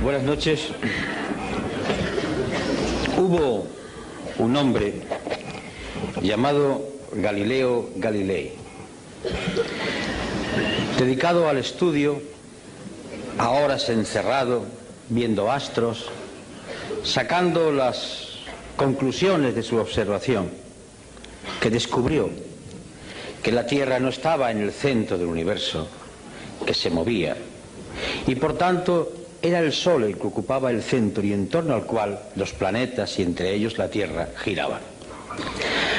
Buenas noches. Hubo un hombre llamado Galileo Galilei, dedicado al estudio, a horas encerrado, viendo astros, sacando las conclusiones de su observación, que descubrió que la Tierra no estaba en el centro del universo, que se movía, y por tanto era el Sol el que ocupaba el centro y en torno al cual los planetas y entre ellos la Tierra giraban.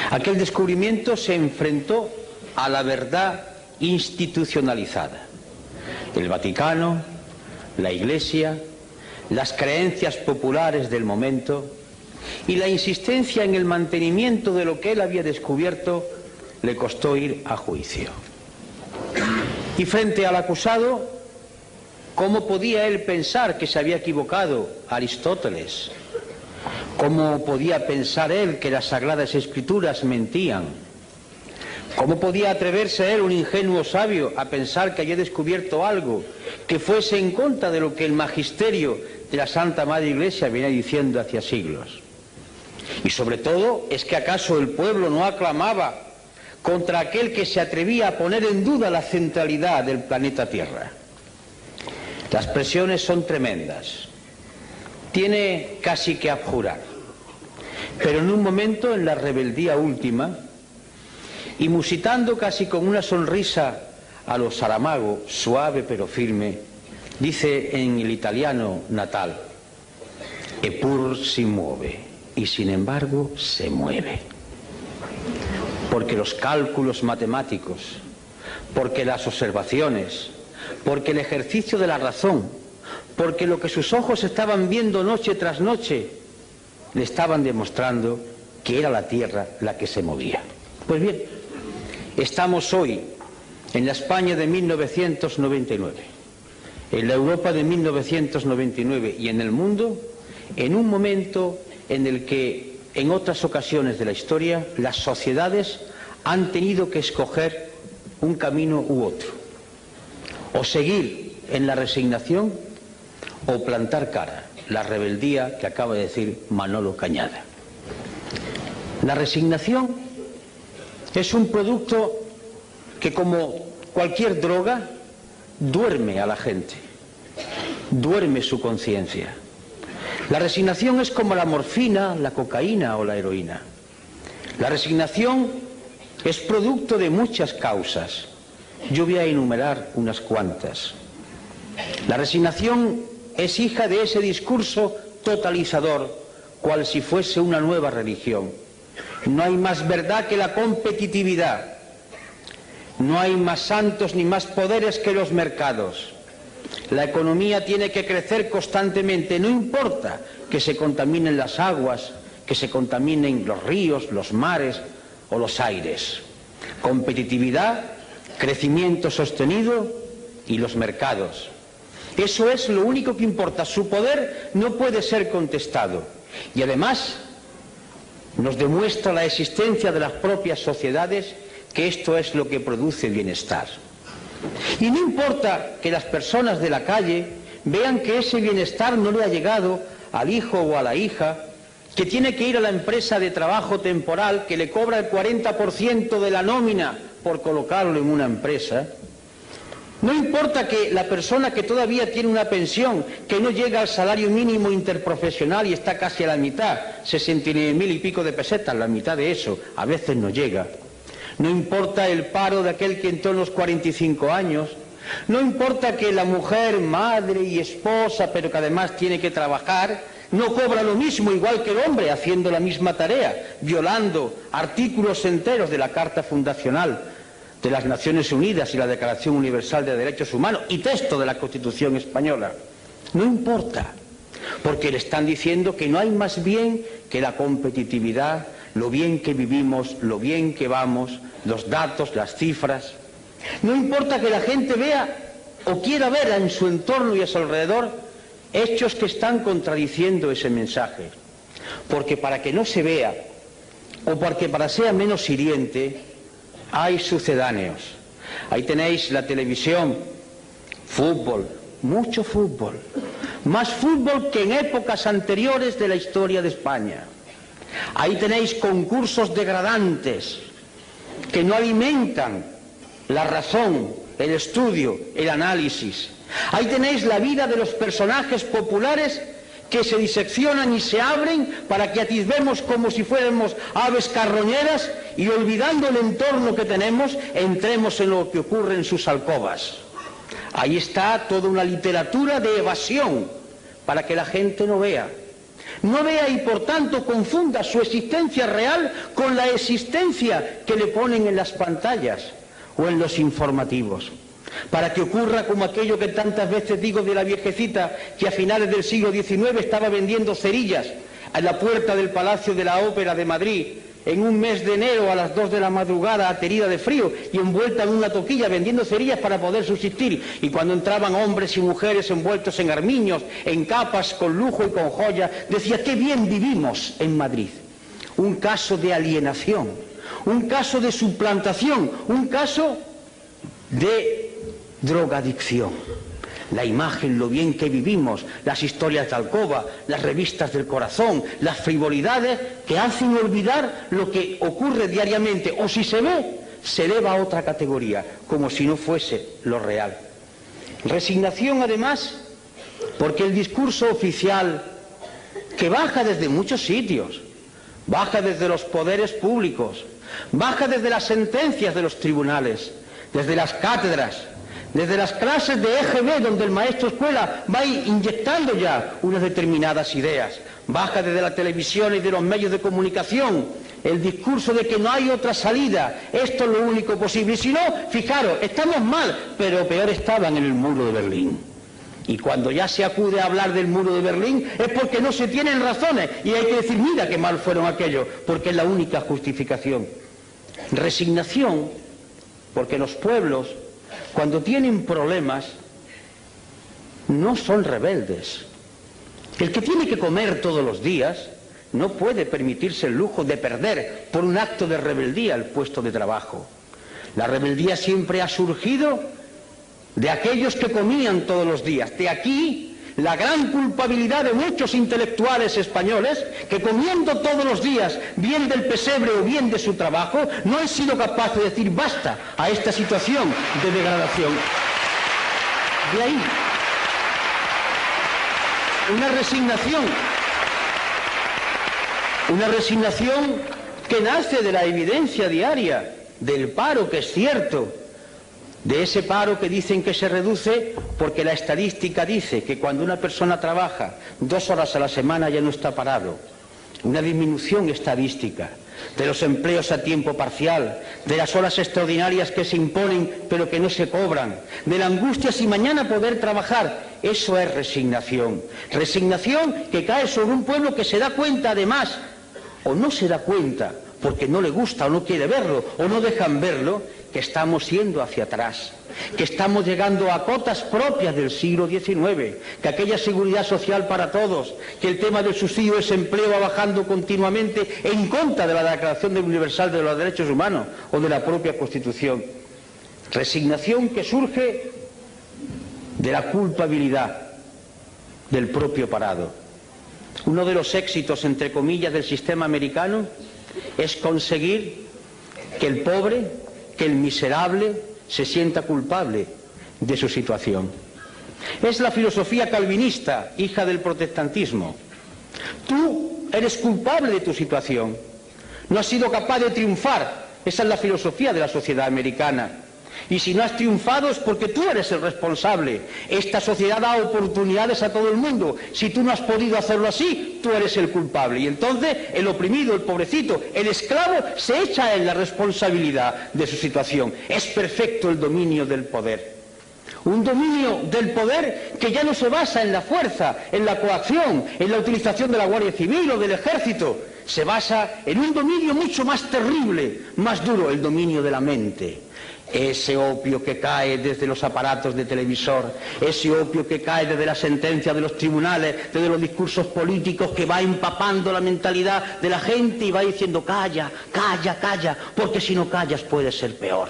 Aquel descubrimiento se enfrentó a la verdad institucionalizada. El Vaticano, la Iglesia, las creencias populares del momento y la insistencia en el mantenimiento de lo que él había descubierto le costó ir a juicio. Y frente al acusado, ¿cómo podía él pensar que se había equivocado Aristóteles? ¿Cómo podía pensar él que las Sagradas Escrituras mentían? ¿Cómo podía atreverse él, un ingenuo sabio, a pensar que había descubierto algo que fuese en contra de lo que el magisterio de la Santa Madre Iglesia venía diciendo hacía siglos? Y sobre todo, ¿es que acaso el pueblo no aclamaba contra aquel que se atrevía a poner en duda la centralidad del planeta Tierra? Las presiones son tremendas. Tiene casi que abjurar. Pero en un momento, en la rebeldía última, y musitando casi con una sonrisa a lo Saramago, suave pero firme, dice en el italiano natal: "Eppur si muove", y sin embargo se mueve. Porque los cálculos matemáticos, porque las observaciones, porque el ejercicio de la razón, porque lo que sus ojos estaban viendo noche tras noche, le estaban demostrando que era la Tierra la que se movía. Pues bien, estamos hoy en la España de 1999, en la Europa de 1999 y en el mundo, en un momento en el que en otras ocasiones de la historia las sociedades han tenido que escoger un camino u otro, o seguir en la resignación o plantar cara, la rebeldía que acaba de decir Manolo Cañada. La resignación es un producto que, como cualquier droga, duerme a la gente, duerme su conciencia. La resignación es como la morfina, la cocaína o la heroína. La resignación es producto de muchas causas. Yo voy a enumerar unas cuantas. La resignación es hija de ese discurso totalizador, cual si fuese una nueva religión. No hay más verdad que la competitividad. No hay más santos ni más poderes que los mercados. La economía tiene que crecer constantemente, no importa que se contaminen las aguas, que se contaminen los ríos, los mares o los aires. Competitividad, crecimiento sostenido y los mercados. Eso es lo único que importa. Su poder no puede ser contestado. Y además nos demuestra la existencia de las propias sociedades que esto es lo que produce bienestar. Y no importa que las personas de la calle vean que ese bienestar no le ha llegado al hijo o a la hija, que tiene que ir a la empresa de trabajo temporal que le cobra el 40% de la nómina por colocarlo en una empresa. No importa que la persona que todavía tiene una pensión que no llega al salario mínimo interprofesional y está casi a la mitad, 69.000 y pico de pesetas, la mitad de eso, a veces no llega. No importa el paro de aquel que entró en los 45 años. No importa que la mujer, madre y esposa, pero que además tiene que trabajar, no cobra lo mismo igual que el hombre haciendo la misma tarea, violando artículos enteros de la Carta Fundacional de las Naciones Unidas y la Declaración Universal de Derechos Humanos y texto de la Constitución Española. No importa, porque le están diciendo que no hay más bien que la competitividad, lo bien que vivimos, lo bien que vamos, los datos, las cifras. No importa que la gente vea o quiera ver en su entorno y a su alrededor hechos que están contradiciendo ese mensaje, porque para que no se vea o porque para sea menos hiriente hay sucedáneos. Ahí tenéis la televisión, fútbol, mucho fútbol, más fútbol que en épocas anteriores de la historia de España. Ahí tenéis concursos degradantes que no alimentan la razón, el estudio, el análisis. Ahí tenéis la vida de los personajes populares que se diseccionan y se abren para que atisbemos como si fuéramos aves carroñeras y, olvidando el entorno que tenemos, entremos en lo que ocurre en sus alcobas. Ahí está toda una literatura de evasión para que la gente no vea y por tanto confunda su existencia real con la existencia que le ponen en las pantallas o en los informativos, para que ocurra como aquello que tantas veces digo de la viejecita que a finales del siglo XIX estaba vendiendo cerillas a la puerta del Palacio de la Ópera de Madrid en un mes de enero a las 2 de la madrugada, aterida de frío y envuelta en una toquilla vendiendo cerillas para poder subsistir. Y cuando entraban hombres y mujeres envueltos en armiños, en capas, con lujo y con joya, decía: qué bien vivimos en Madrid. Un caso de alienación, un caso de suplantación, un caso de drogadicción. La imagen, lo bien que vivimos, las historias de alcoba, las revistas del corazón, las frivolidades que hacen olvidar lo que ocurre diariamente, o si se ve, se eleva a otra categoría, como si no fuese lo real. Resignación, además, porque el discurso oficial, que baja desde muchos sitios, baja desde los poderes públicos, baja desde las sentencias de los tribunales, desde las cátedras, desde las clases de EGB, donde el maestro escuela va inyectando ya unas determinadas ideas, baja desde la televisión y de los medios de comunicación el discurso de que no hay otra salida, esto es lo único posible, y si no, fijaros, estamos mal, pero peor estaban en el muro de Berlín. Y cuando ya se acude a hablar del muro de Berlín es porque no se tienen razones y hay que decir: mira qué mal fueron aquellos, porque es la única justificación. Resignación, porque los pueblos, cuando tienen problemas, no son rebeldes. El que tiene que comer todos los días no puede permitirse el lujo de perder por un acto de rebeldía el puesto de trabajo. La rebeldía siempre ha surgido de aquellos que comían todos los días. De aquí la gran culpabilidad de muchos intelectuales españoles que, comiendo todos los días bien del pesebre o bien de su trabajo, no han sido capaces de decir basta a esta situación de degradación. De ahí una resignación que nace de la evidencia diaria del paro, que es cierto, de ese paro que dicen que se reduce porque la estadística dice que cuando una persona trabaja 2 horas a la semana ya no está parado. Una disminución estadística de los empleos a tiempo parcial, de las horas extraordinarias que se imponen pero que no se cobran, de la angustia si mañana poder trabajar. Eso es resignación. Resignación que cae sobre un pueblo que se da cuenta, además, o no se da cuenta porque no le gusta o no quiere verlo o no dejan verlo, que estamos yendo hacia atrás, que estamos llegando a cotas propias del siglo XIX, que aquella seguridad social para todos, que el tema del subsidio de desempleo va bajando continuamente en contra de la Declaración Universal de los Derechos Humanos o de la propia Constitución. Resignación que surge de la culpabilidad del propio parado. Uno de los éxitos, entre comillas, del sistema americano es conseguir que el pobre, que el miserable se sienta culpable de su situación. Es la filosofía calvinista, hija del protestantismo. Tú eres culpable de tu situación, no has sido capaz de triunfar. Esa es la filosofía de la sociedad americana. Y si no has triunfado es porque tú eres el responsable. Esta sociedad da oportunidades a todo el mundo. Si tú no has podido hacerlo así, tú eres el culpable. Y entonces el oprimido, el pobrecito, el esclavo se echa en la responsabilidad de su situación. Es perfecto el dominio del poder. Un dominio del poder que ya no se basa en la fuerza, en la coacción, en la utilización de la Guardia Civil o del Ejército. Se basa en un dominio mucho más terrible, más duro, el dominio de la mente. Ese opio que cae desde los aparatos de televisor, ese opio que cae desde la sentencia de los tribunales, desde los discursos políticos, que va empapando la mentalidad de la gente y va diciendo calla, calla, calla, porque si no callas puede ser peor.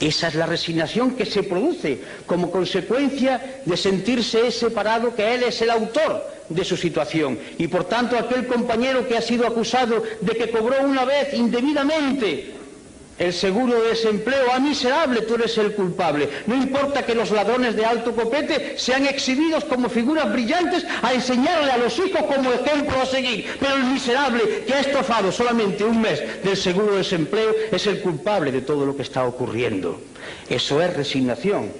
Esa es la resignación que se produce como consecuencia de sentirse separado, que él es el autor de su situación. Y por tanto aquel compañero que ha sido acusado de que cobró una vez indebidamente el seguro de desempleo, ¡ah, miserable, tú eres el culpable! No importa que los ladrones de alto copete sean exhibidos como figuras brillantes a enseñarle a los hijos como ejemplo a seguir, pero el miserable que ha estafado solamente un mes del seguro de desempleo es el culpable de todo lo que está ocurriendo. Eso es resignación.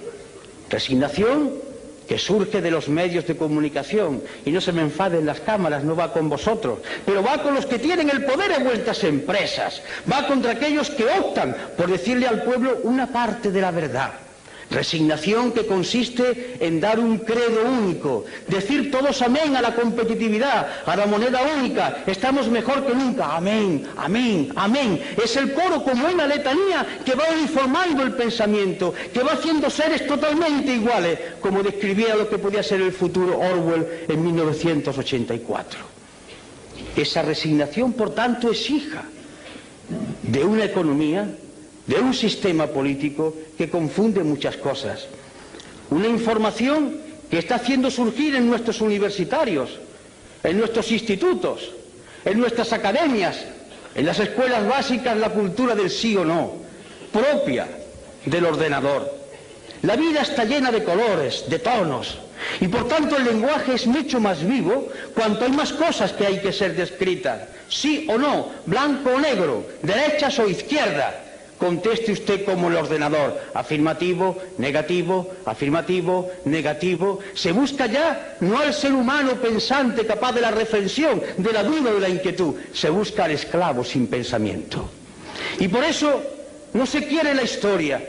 Resignación que surge de los medios de comunicación, y no se me enfaden las cámaras, no va con vosotros, pero va con los que tienen el poder en vuestras empresas, va contra aquellos que optan por decirle al pueblo una parte de la verdad. Resignación que consiste en dar un credo único, decir todos amén a la competitividad, a la moneda única, estamos mejor que nunca, amén, amén, amén. Es el coro como una letanía que va uniformando el pensamiento, que va haciendo seres totalmente iguales, como describía lo que podía ser el futuro Orwell en 1984. Esa resignación, por tanto, es hija de una economía, de un sistema político que confunde muchas cosas. Una información que está haciendo surgir en nuestros universitarios, en nuestros institutos, en nuestras academias, en las escuelas básicas, la cultura del sí o no, propia del ordenador. La vida está llena de colores, de tonos, y por tanto el lenguaje es mucho más vivo cuanto hay más cosas que hay que ser descritas. Sí o no, blanco o negro, derechas o izquierdas. Conteste usted como el ordenador, afirmativo, negativo, afirmativo, negativo. Se busca ya no al ser humano pensante capaz de la reflexión, de la duda o de la inquietud, se busca al esclavo sin pensamiento. Y por eso no se quiere la historia,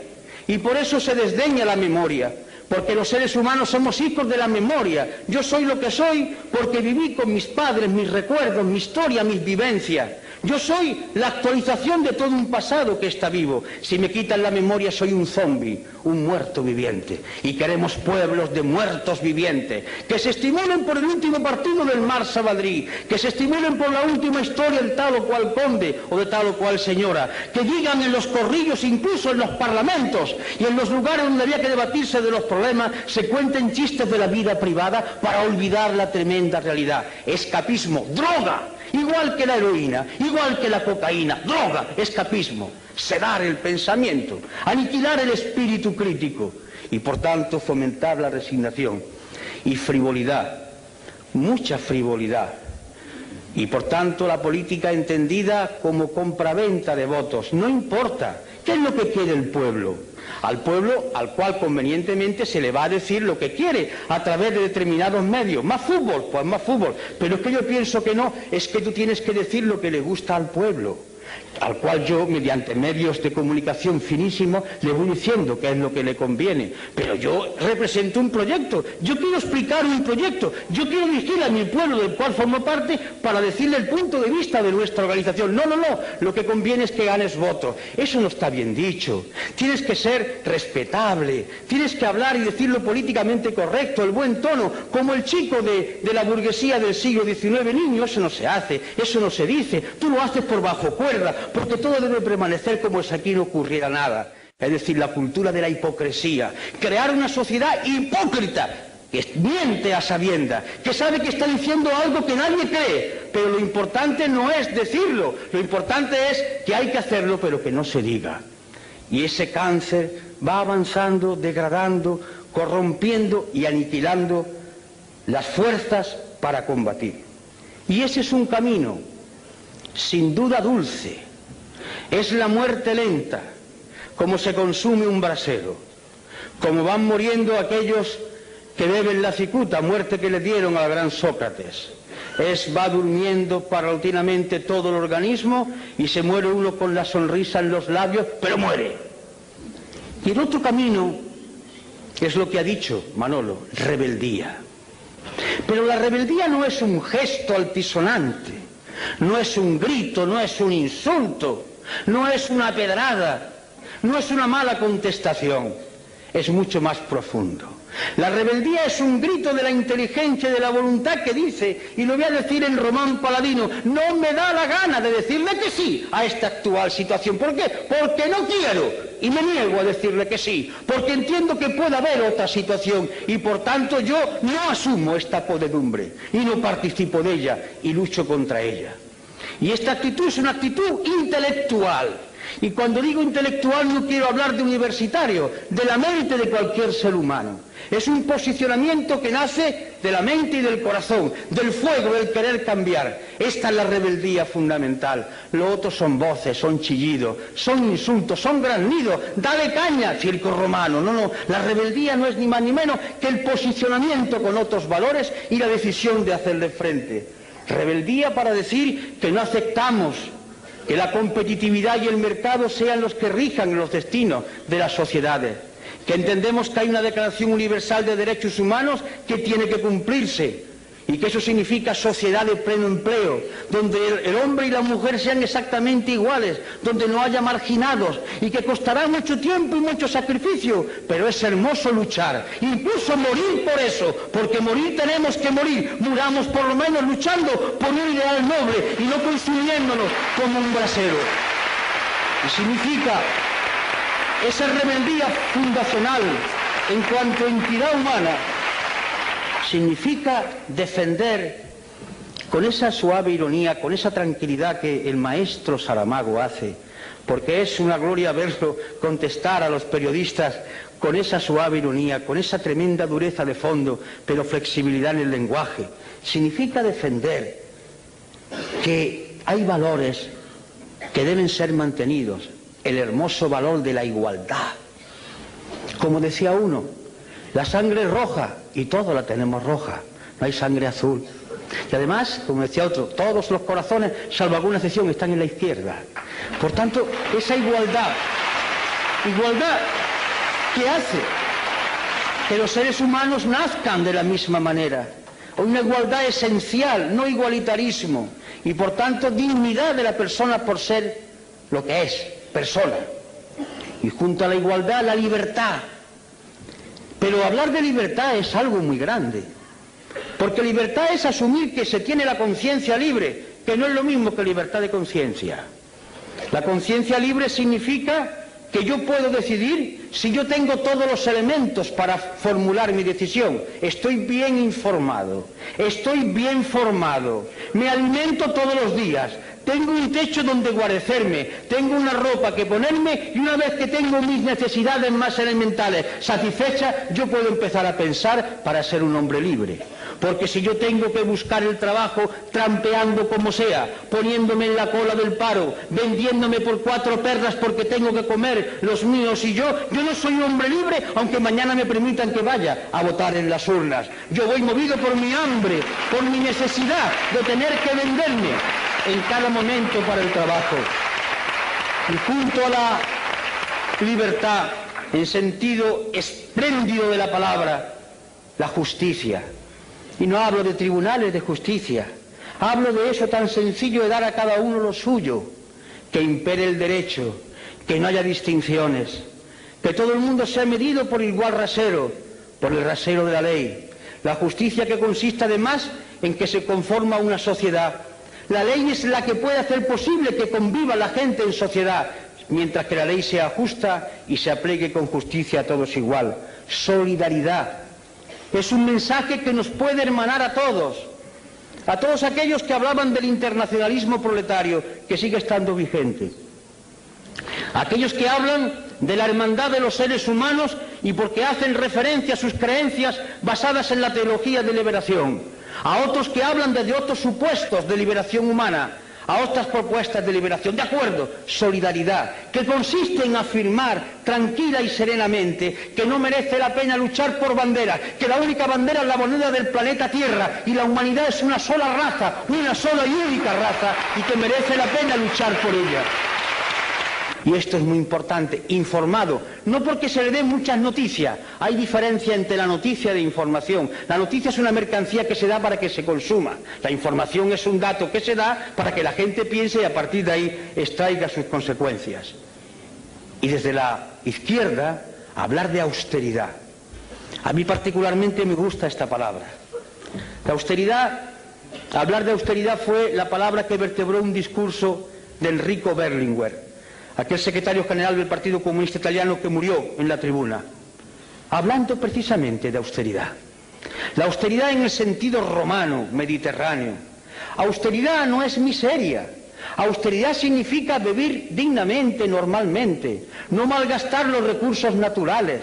y por eso se desdeña la memoria, porque los seres humanos somos hijos de la memoria. Yo soy lo que soy porque viví con mis padres, mis recuerdos, mi historia, mis vivencias. Yo soy la actualización de todo un pasado que está vivo. Si me quitan la memoria soy un zombi, un muerto viviente. Y queremos pueblos de muertos vivientes, que se estimulen por el último partido del Marsa Madrid, que se estimulen por la última historia del tal o cual conde o de tal o cual señora, que digan en los corrillos, incluso en los parlamentos y en los lugares donde había que debatirse de los problemas, se cuenten chistes de la vida privada para olvidar la tremenda realidad. Escapismo, droga. Igual que la heroína, igual que la cocaína, droga, escapismo, sedar el pensamiento, aniquilar el espíritu crítico y por tanto fomentar la resignación y frivolidad, mucha frivolidad, y por tanto la política entendida como compraventa de votos. No importa, ¿qué es lo que quiere el pueblo? Al pueblo al cual convenientemente se le va a decir lo que quiere a través de determinados medios. Más fútbol, pues más fútbol. Pero es que yo pienso que no, es que tú tienes que decir lo que le gusta al pueblo, al cual yo, mediante medios de comunicación finísimos, le voy diciendo qué es lo que le conviene. Pero yo represento un proyecto, yo quiero explicar un proyecto, yo quiero dirigir a mi pueblo del cual formo parte para decirle el punto de vista de nuestra organización. No, lo que conviene es que ganes votos. Eso no está bien dicho. Tienes que ser respetable, tienes que hablar y decirlo políticamente correcto, el buen tono, como el chico de la burguesía del siglo XIX. Niño, eso no se hace, eso no se dice, tú lo haces por bajo cuerda, porque todo debe permanecer como si aquí no ocurriera nada. Es decir, la cultura de la hipocresía, crear una sociedad hipócrita, que miente a sabiendas, que sabe que está diciendo algo que nadie cree, pero lo importante no es decirlo, lo importante es que hay que hacerlo, pero que no se diga. Y ese cáncer va avanzando, degradando, corrompiendo y aniquilando las fuerzas para combatir. Y ese es un camino, sin duda dulce, es la muerte lenta, como se consume un brasero, como van muriendo aquellos que beben la cicuta, muerte que le dieron al gran Sócrates. Va durmiendo paulatinamente todo el organismo y se muere uno con la sonrisa en los labios, pero muere. Y el otro camino es lo que ha dicho Manolo, rebeldía. Pero la rebeldía no es un gesto altisonante, no es un grito, no es un insulto, no es una pedrada, no es una mala contestación, es mucho más profundo. La rebeldía es un grito de la inteligencia y de la voluntad que dice, y lo voy a decir en Román Paladino, no me da la gana de decirle que sí a esta actual situación. ¿Por qué? Porque no quiero. y me niego a decirle que sí, porque entiendo que puede haber otra situación y por tanto yo no asumo esta podedumbre y no participo de ella y lucho contra ella. Y esta actitud es una actitud intelectual. Y cuando digo intelectual no quiero hablar de universitario, de la mente de cualquier ser humano. Es un posicionamiento que nace de la mente y del corazón, del fuego del querer cambiar. Esta es la rebeldía fundamental. Lo otro son voces, son chillidos, son insultos, son graznidos. Dale caña, circo romano. No, la rebeldía no es ni más ni menos que el posicionamiento con otros valores y la decisión de hacerle frente. Rebeldía para decir que no aceptamos que la competitividad y el mercado sean los que rijan los destinos de las sociedades, que entendemos que hay una Declaración Universal de Derechos Humanos que tiene que cumplirse y que eso significa sociedad de pleno empleo, donde el hombre y la mujer sean exactamente iguales, donde no haya marginados y que costará mucho tiempo y mucho sacrificio, pero es hermoso luchar, incluso morir por eso, porque morir tenemos que morir, muramos por lo menos luchando por un ideal noble y no consumiéndonos como un brasero. Y significa esa rebeldía fundacional en cuanto a entidad humana, significa defender con esa suave ironía, con esa tranquilidad que el maestro Saramago hace, porque es una gloria verlo contestar a los periodistas con esa suave ironía, con esa tremenda dureza de fondo, pero flexibilidad en el lenguaje. Significa defender que hay valores que deben ser mantenidos, el hermoso valor de la igualdad. Como decía uno, la sangre es roja y todos la tenemos roja, no hay sangre azul. Y además, como decía otro, todos los corazones, salvo alguna excepción, están en la izquierda. Por tanto, esa igualdad que hace que los seres humanos nazcan de la misma manera. Una igualdad esencial, no igualitarismo. Y por tanto, dignidad de la persona por ser lo que es, persona. Y junto a la igualdad, la libertad. Pero hablar de libertad es algo muy grande, porque libertad es asumir que se tiene la conciencia libre, que no es lo mismo que libertad de conciencia. La conciencia libre significa que yo puedo decidir si yo tengo todos los elementos para formular mi decisión. Estoy bien informado, estoy bien formado, me alimento todos los días, tengo un techo donde guarecerme, tengo una ropa que ponerme y una vez que tengo mis necesidades más elementales satisfechas, yo puedo empezar a pensar para ser un hombre libre. Porque si yo tengo que buscar el trabajo trampeando como sea, poniéndome en la cola del paro, vendiéndome por 4 perras porque tengo que comer los míos y yo no soy un hombre libre aunque mañana me permitan que vaya a votar en las urnas. Yo voy movido por mi hambre, por mi necesidad de tener que venderme en cada momento para el trabajo. Y junto a la libertad, en sentido espléndido de la palabra, la justicia. Y no hablo de tribunales de justicia, hablo de eso tan sencillo de dar a cada uno lo suyo, que impere el derecho, que no haya distinciones, que todo el mundo sea medido por igual rasero, por el rasero de la ley. La justicia que consiste además en que se conforma una sociedad. La ley es la que puede hacer posible que conviva la gente en sociedad, mientras que la ley sea justa y se aplique con justicia a todos igual. Solidaridad. Es un mensaje que nos puede hermanar a todos aquellos que hablaban del internacionalismo proletario, que sigue estando vigente, aquellos que hablan de la hermandad de los seres humanos y porque hacen referencia a sus creencias basadas en la teología de liberación, a otros que hablan desde otros supuestos de liberación humana, a otras propuestas de liberación. De acuerdo, solidaridad, que consiste en afirmar tranquila y serenamente que no merece la pena luchar por banderas, que la única bandera es la moneda del planeta Tierra y la humanidad es una sola raza, una sola y única raza, y que merece la pena luchar por ella. Y esto es muy importante, informado, no porque se le den muchas noticias, hay diferencia entre la noticia y la información. La noticia es una mercancía que se da para que se consuma, la información es un dato que se da para que la gente piense y a partir de ahí extraiga sus consecuencias. Y desde la izquierda, hablar de austeridad. A mí particularmente me gusta esta palabra. La austeridad, hablar de austeridad fue la palabra que vertebró un discurso del rico Berlinguer. aquel secretario general del Partido Comunista Italiano que murió en la tribuna, hablando precisamente de austeridad. La austeridad en el sentido romano, mediterráneo. Austeridad no es miseria. Austeridad significa vivir dignamente, normalmente, no malgastar los recursos naturales,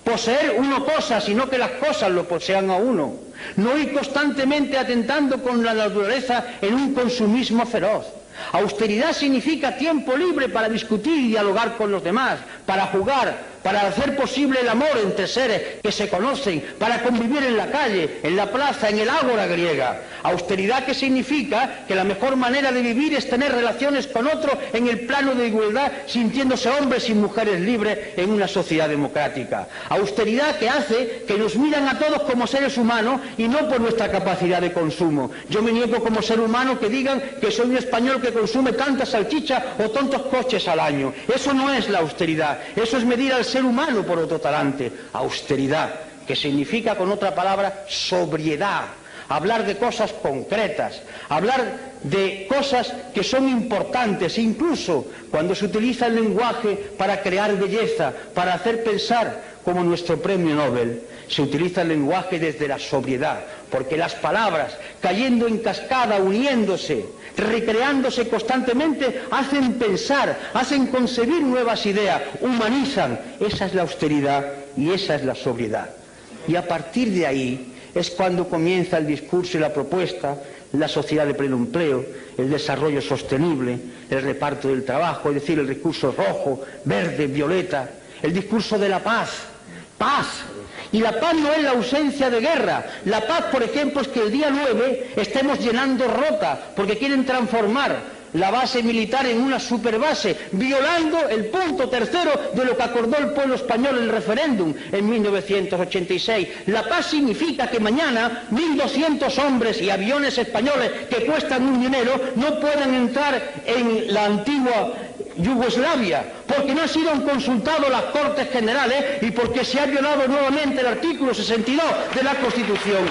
poseer uno cosas, sino que las cosas lo posean a uno, no ir constantemente atentando con la naturaleza en un consumismo feroz. Austeridad significa tiempo libre para discutir y dialogar con los demás, para jugar, para hacer posible el amor entre seres que se conocen, para convivir en la calle, en la plaza, en el ágora griega. Austeridad que significa que la mejor manera de vivir es tener relaciones con otro en el plano de igualdad, sintiéndose hombres y mujeres libres en una sociedad democrática. Austeridad que hace que nos miran a todos como seres humanos y no por nuestra capacidad de consumo. Yo me niego como ser humano que digan que soy un español que consume tantas salchichas o tantos coches al año. Eso no es la austeridad, eso es medir al ser humano por otro talante. Austeridad, que significa, con otra palabra, sobriedad, hablar de cosas concretas, hablar de cosas que son importantes, incluso cuando se utiliza el lenguaje para crear belleza, para hacer pensar, como nuestro premio Nobel. Se utiliza el lenguaje desde la sobriedad, porque las palabras, cayendo en cascada, uniéndose, recreándose constantemente, hacen pensar, hacen concebir nuevas ideas, humanizan. Esa es la austeridad y esa es la sobriedad. Y a partir de ahí es cuando comienza el discurso y la propuesta, la sociedad de pleno empleo, el desarrollo sostenible, el reparto del trabajo, es decir, el discurso rojo, verde, violeta, el discurso de la paz. Paz. Y la paz no es la ausencia de guerra. La paz, por ejemplo, es que el día 9 estemos llenando Rota, porque quieren transformar la base militar en una superbase, violando el punto tercero de lo que acordó el pueblo español en el referéndum en 1986. La paz significa que mañana 1.200 hombres y aviones españoles que cuestan un dinero no puedan entrar en la antigua Yugoslavia, porque no han sido consultados las Cortes Generales y porque se ha violado nuevamente el artículo 62 de la Constitución.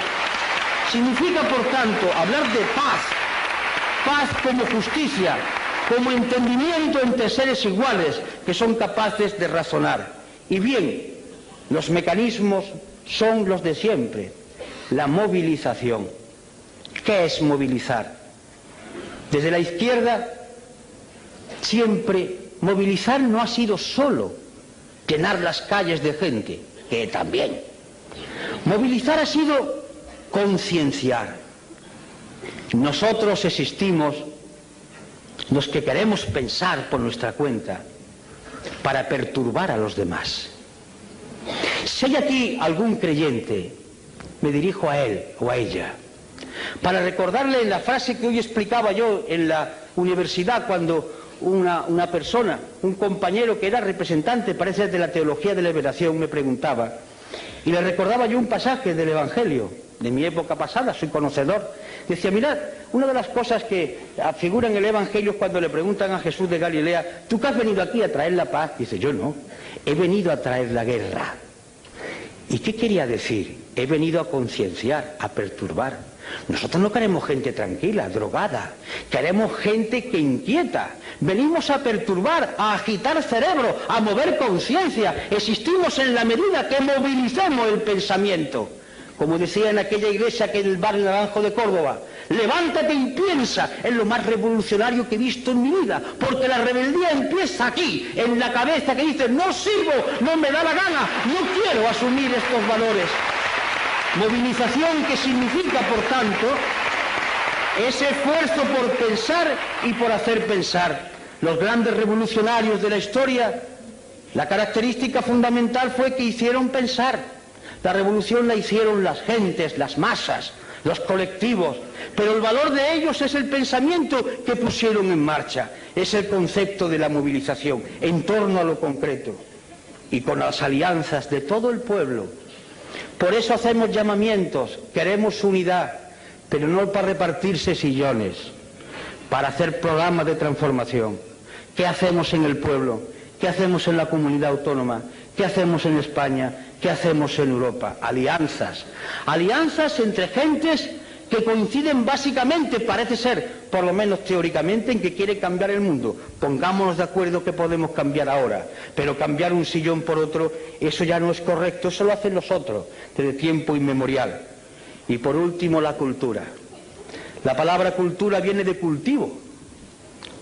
Significa, por tanto, hablar de paz, paz como justicia, como entendimiento entre seres iguales que son capaces de razonar. Y bien, los mecanismos son los de siempre. La movilización. ¿Qué es movilizar? Desde la izquierda, siempre movilizar no ha sido solo llenar las calles de gente, que también. Movilizar ha sido concienciar. Nosotros existimos, los que queremos pensar por nuestra cuenta, para perturbar a los demás. Si hay aquí algún creyente, me dirijo a él o a ella, para recordarle la frase que hoy explicaba yo en la universidad cuando una persona, un compañero que era representante, parece, de la teología de la liberación, me preguntaba, y le recordaba yo un pasaje del Evangelio, de mi época pasada, soy conocedor. Decía, mirad, una de las cosas que figura en el Evangelio es cuando le preguntan a Jesús de Galilea, ¿tú que has venido aquí a traer la paz? Dice, yo no, he venido a traer la guerra. ¿Y qué quería decir? He venido a concienciar, a perturbar. Nosotros no queremos gente tranquila, drogada, queremos gente que inquieta. Venimos a perturbar, a agitar cerebro, a mover conciencia. Existimos en la medida que movilicemos el pensamiento. Como decía en aquella iglesia que en el barrio Naranjo de Córdoba, levántate y piensa en lo más revolucionario que he visto en mi vida, porque la rebeldía empieza aquí, en la cabeza que dice, no sirvo, no me da la gana, no quiero asumir estos valores. Movilización que significa, por tanto, ese esfuerzo por pensar y por hacer pensar. Los grandes revolucionarios de la historia, la característica fundamental fue que hicieron pensar. La revolución la hicieron las gentes, las masas, los colectivos, pero el valor de ellos es el pensamiento que pusieron en marcha, es el concepto de la movilización en torno a lo concreto y con las alianzas de todo el pueblo. Por eso hacemos llamamientos, queremos unidad, pero no para repartirse sillones, para hacer programas de transformación. ¿Qué hacemos en el pueblo? ¿Qué hacemos en la comunidad autónoma? ¿Qué hacemos en España? ¿Qué hacemos en Europa? Alianzas. Alianzas entre gentes que coinciden básicamente, parece ser, por lo menos teóricamente, en que quiere cambiar el mundo. Pongámonos de acuerdo que podemos cambiar ahora, pero cambiar un sillón por otro, eso ya no es correcto, eso lo hacen los otros, desde tiempo inmemorial. Y por último, la cultura. La palabra cultura viene de cultivo,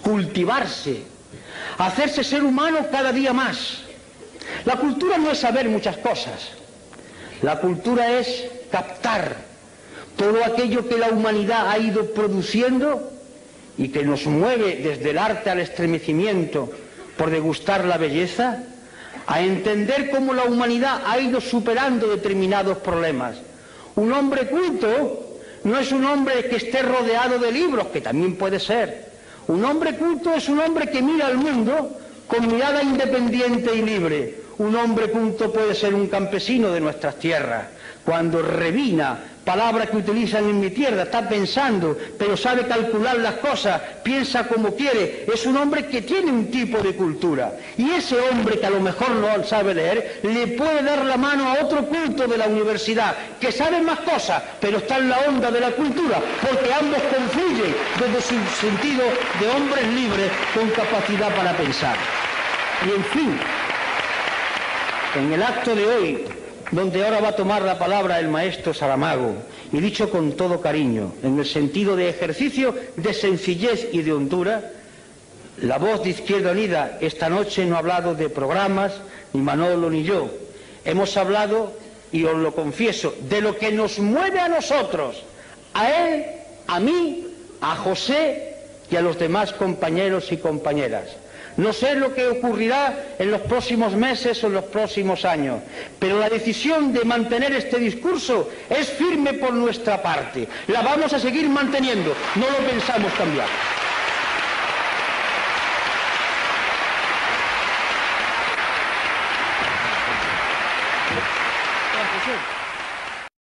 cultivarse, hacerse ser humano cada día más. La cultura no es saber muchas cosas, la cultura es captar todo aquello que la humanidad ha ido produciendo y que nos mueve desde el arte al estremecimiento por degustar la belleza, a entender cómo la humanidad ha ido superando determinados problemas. Un hombre culto no es un hombre que esté rodeado de libros, que también puede ser. Un hombre culto es un hombre que mira al mundo con mirada independiente y libre. Un hombre culto puede ser un campesino de nuestras tierras. Cuando revina, palabra que utilizan en mi tierra, está pensando, pero sabe calcular las cosas, piensa como quiere, es un hombre que tiene un tipo de cultura. Y ese hombre que a lo mejor no sabe leer, le puede dar la mano a otro culto de la universidad, que sabe más cosas, pero está en la onda de la cultura, porque ambos confluyen desde su sentido de hombres libres con capacidad para pensar. Y en fin, en el acto de hoy, donde ahora va a tomar la palabra el maestro Saramago, y dicho con todo cariño, en el sentido de ejercicio de sencillez y de hondura, la voz de Izquierda Unida esta noche no ha hablado de programas, ni Manolo ni yo. Hemos hablado, y os lo confieso, de lo que nos mueve a nosotros, a él, a mí, a José y a los demás compañeros y compañeras. No sé lo que ocurrirá en los próximos meses o en los próximos años, pero la decisión de mantener este discurso es firme por nuestra parte. La vamos a seguir manteniendo, no lo pensamos cambiar. Gracias.